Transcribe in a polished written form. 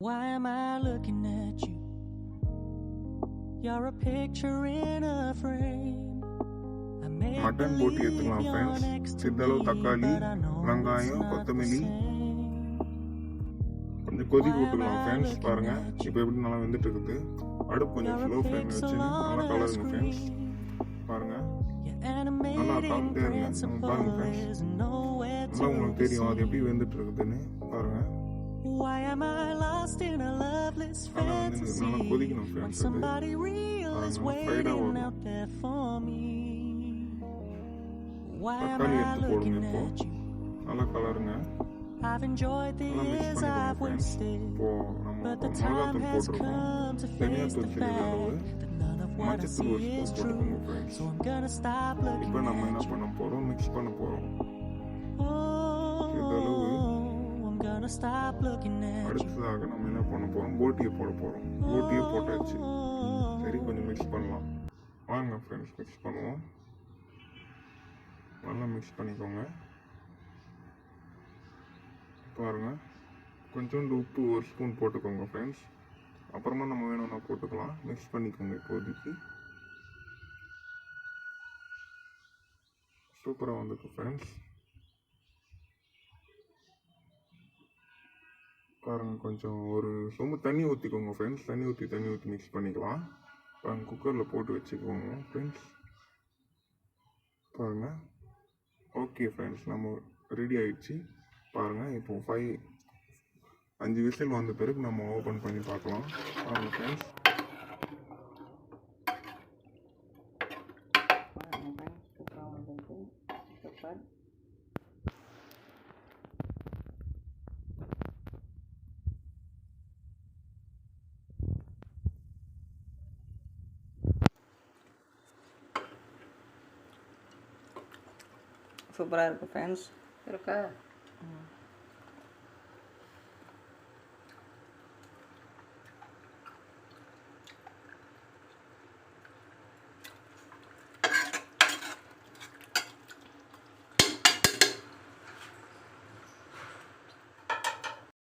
Why am I looking at you? You're a picture in a frame. I make mutton போட்டி believe எடுத்துக்கலாம் you're friends. next to சிறிதளவு me, தக்காளி, but I know it's வெங்காயம், not the கொத்தமல்லி same. கொஞ்சம் கொதிக்க Why am விட்டுக்கலாம் I friends. looking பாருங்க at இப்போ you? எப்படி நல்லா வெந்துட்டு இருக்குது. அடுப்பு கொஞ்சம் You're a ஸ்லோ ஃப்ளேம்ல pixel வச்சு on நல்லா a கலருங்க ஃப்ரெண்ட்ஸ். screen. பாருங்க Your நல்லா animated கலந்துட்டே இருங்க. பாருங்க principle ஃப்ரெண்ட்ஸ், is nowhere நல்லா to உங்களுக்கு be தெரியும் அது எப்படி seen. வெந்துட்டு இருக்குதுன்னு. பாருங்க Why am I lost in a loveless நல்லா வந்து fantasy நல்லா கொதிக்கணும் when ஃப்ரெண்ட்ஸ். அது somebody real is பாருங்க ஃப்ரைடாக waiting வரும். out there for me? Why am தக்காளி I எடுத்து looking போடுங்க. இப்போ at you? நல்லா கலருங்க. I've enjoyed the நல்லா மிக்ஸ் years பண்ணிக்கோங்க I've ஃப்ரெண்ட்ஸ். wasted, இப்போ நம்ம but the மிளகாத்தூள் time has போட்டிருக்கோம். come to face தனியாத்தூள் the சிறிதளவு, fact that none of what I மஞ்சத்தூள் see ஒரு is ஸ்பூன் true. போட்டுக்கோங்க friends. So I'm gonna stop looking இப்போ நம்ம என்ன at you. பண்ண போறோம், மிக்ஸ் பண்ண போறோம். Oh, சிறிதளவு I'm gonna stop looking at you. அடுத்ததாக நம்ம என்ன பண்ண போறோம், போட்டியை போட போறோம். போட்டியை போட்டாச்சு. சரி, கொஞ்சம் மிக்ஸ் பண்ணலாம். வாங்க ஃப்ரெண்ட்ஸ், மிக்ஸ் பண்ணுவோம். நல்லா மிக்ஸ் பண்ணிக்கோங்க. பாருங்க கொஞ்சோண்டு உப்பு ஒரு ஸ்பூன் போட்டுக்கோங்க ஃப்ரெண்ட்ஸ். அப்புறமா நம்ம வேணும்னா போட்டுக்கலாம். மிக்ஸ் பண்ணிக்கோங்க. இப்போதைக்கு சூப்பராக வந்துருக்கு ஃப்ரெண்ட்ஸ். பாருங்கள் கொஞ்சம் ஒரு சொம்பு தண்ணி ஊற்றிக்கோங்க ஃப்ரெண்ட்ஸ். தண்ணி ஊற்றி மிக்ஸ் பண்ணிக்கலாம். பாருங்கள் குக்கரில் போட்டு வச்சுக்கோங்க ஃப்ரெண்ட்ஸ். பாருங்கள் ஓகே ஃப்ரெண்ட்ஸ், நம்ம ரெடி ஆகிடுச்சு. பாருங்கள் இப்போ 5 விசில் வந்த பிறகு நம்ம ஓப்பன் பண்ணி பார்க்கலாம். பாருங்கள் ஃப்ரெண்ட்ஸ், சூப்பராக இருக்குது ஃப்ரெண்ட்ஸ். இருக்கா?